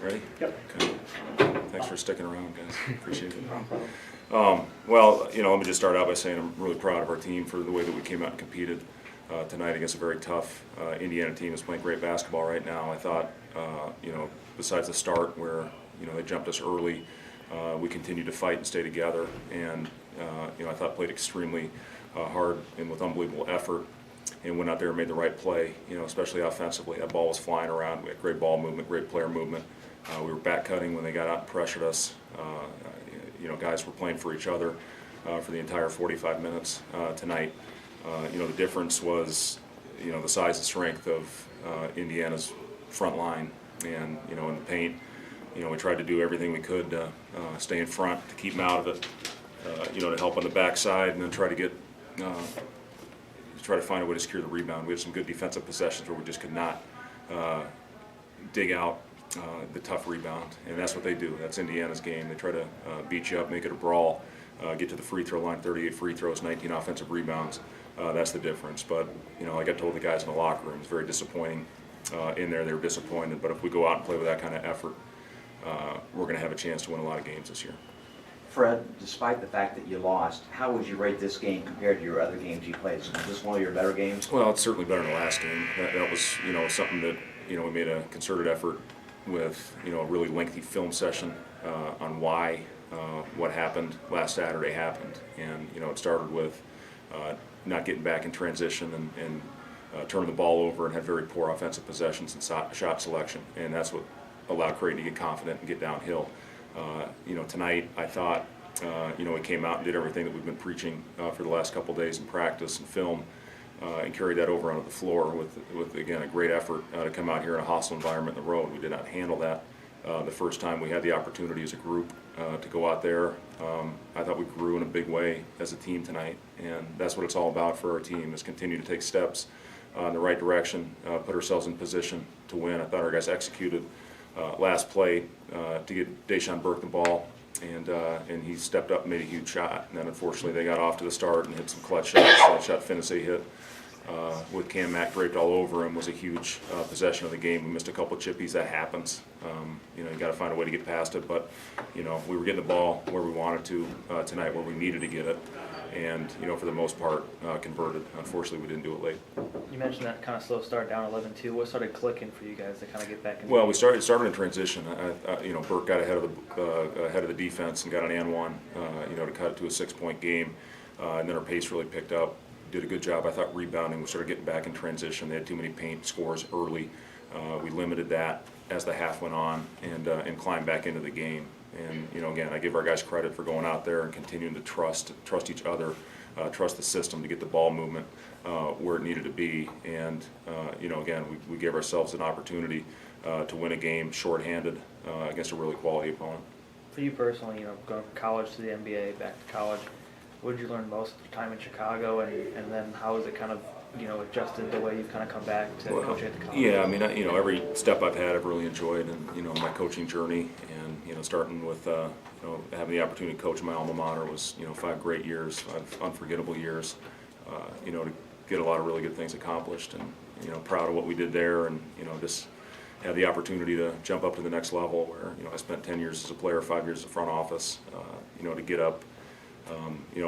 Ready? Yep. Okay. Thanks for sticking around, guys. Appreciate it. Well, let me just start out by saying I'm really proud of our team for the way that we came out and competed tonight against a very tough Indiana team that's playing great basketball right now. I thought, besides the start where, they jumped us early, we continued to fight and stay together. And, I thought played extremely hard and with unbelievable effort and went out there and made the right play, especially offensively. That ball was flying around. We had great ball movement, great player movement. We were back cutting when they got out and pressured us. Guys were playing for each other for the entire 45 minutes tonight. The difference was, the size and strength of Indiana's front line, and in the paint, we tried to do everything we could to stay in front, to keep them out of it, to help on the backside, and then try to find a way to secure the rebound. We had some good defensive possessions where we just could not dig out the tough rebound, and that's what they do. That's Indiana's game. They try to beat you up, make it a brawl, get to the free throw line, 38 free throws, 19 offensive rebounds. That's the difference. But, like I told the guys in the locker room, it's very disappointing in there. They were disappointed. But if we go out and play with that kind of effort, we're going to have a chance to win a lot of games this year. Fred, despite the fact that you lost, how would you rate this game compared to your other games you played? Is this one of your better games? Well, it's certainly better than the last game. That was, something that, we made a concerted effort with, a really lengthy film session on why what happened last Saturday happened. And, it started with not getting back in transition and turning the ball over and had very poor offensive possessions and shot selection. And that's what allowed Creighton to get confident and get downhill. Tonight I thought, we came out and did everything that we've been preaching for the last couple of days in practice and film, and carried that over onto the floor with again, a great effort to come out here in a hostile environment in the road. We did not handle that the first time we had the opportunity as a group to go out there. I thought we grew in a big way as a team tonight, and that's what it's all about for our team, is continue to take steps in the right direction, put ourselves in position to win. I thought our guys executed last play to get Deshaun Burke the ball, and he stepped up and made a huge shot. And then unfortunately they got off to the start and hit some clutch shots. That shot Finney hit with Cam Mack draped all over him was a huge possession of the game. We missed a couple of chippies. That happens. You got to find a way to get past it. But we were getting the ball where we wanted to tonight, where we needed to get it. And, for the most part, converted. Unfortunately, we didn't do it late. You mentioned that kind of slow start down 11-2. What started clicking for you guys to kind of get back in? Well, we started in transition. Burke got ahead of the defense and got an and one, to cut it to a 6-point game. And then our pace really picked up. Did a good job, I thought, rebounding. We started getting back in transition. They had too many paint scores early. We limited that as the half went on and climbed back into the game. And, again, I give our guys credit for going out there and continuing to trust each other, trust the system to get the ball movement where it needed to be. And, again, we gave ourselves an opportunity to win a game shorthanded against a really quality opponent. For you personally, going from college to the NBA, back to college, what did you learn most of the time in Chicago, and then how has it kind of, adjusted the way you've kind of come back to coaching at the college? Yeah, I mean, every step I've had I've really enjoyed, and, my coaching journey, and, starting with, having the opportunity to coach my alma mater was, 5 great years, 5 unforgettable years, to get a lot of really good things accomplished, and, proud of what we did there, and, just had the opportunity to jump up to the next level where, I spent 10 years as a player, 5 years in the front office, to get up,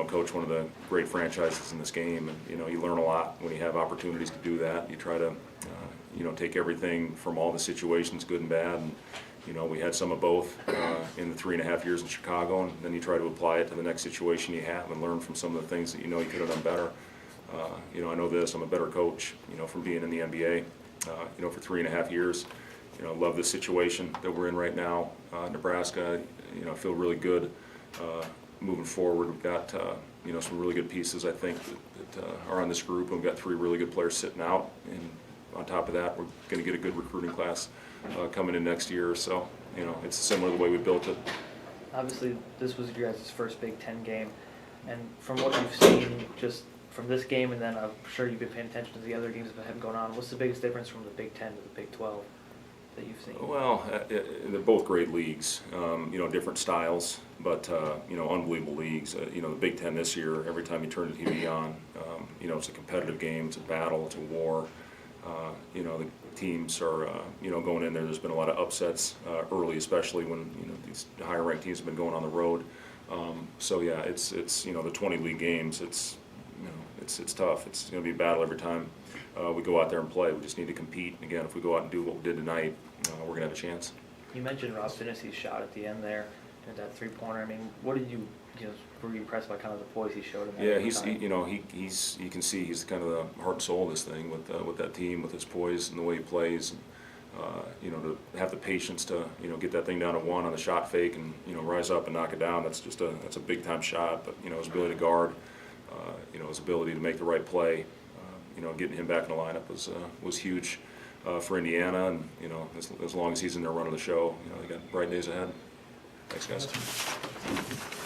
coach one of the great franchises in this game, and you learn a lot when you have opportunities to do that. You try to take everything from all the situations, good and bad, and we had some of both in the 3.5 years in Chicago, and then you try to apply it to the next situation you have and learn from some of the things that you could have done better. I know this, I'm a better coach from being in the NBA for 3.5 years. Love this situation that we're in right now. Nebraska, I feel really good moving forward. We've got some really good pieces, I think, that are on this group, and we've got 3 really good players sitting out, and on top of that we're going to get a good recruiting class coming in next year. So it's similar to the way we built it. Obviously this was your guys' first Big Ten game, and from what you've seen just from this game, and then I'm sure you've been paying attention to the other games that have been going on, what's the biggest difference from the Big Ten to the Big 12 that you've seen? Well, they're both great leagues, different styles, but, unbelievable leagues. The Big Ten this year, every time you turn the TV on, it's a competitive game, it's a battle, it's a war. you know, the teams are, you know, going in there. There's been a lot of upsets early, especially when, you know, these higher ranked teams have been going on the road. So yeah, it's you know, the 20 league games. It's, you know, it's tough. It's going to be a battle every time we go out there and play. We just need to compete. And again, if we go out and do what we did tonight, we're going to have a chance. You mentioned Rob Finnessy's shot at the end there, and that three-pointer. I mean, what did you know, were you impressed by kind of the poise he showed in that? Yeah, you know, he's you can see he's kind of the heart and soul of this thing with that team, with his poise and the way he plays. And, you know, to have the patience to, you know, get that thing down to one on the shot fake and, you know, rise up and knock it down. That's a big time shot. But, you know, his ability to guard, you know, his ability to make the right play, you know, getting him back in the lineup was huge for Indiana. And, you know, as long as he's in there running the show, you know, they got bright days ahead. Thanks, guys.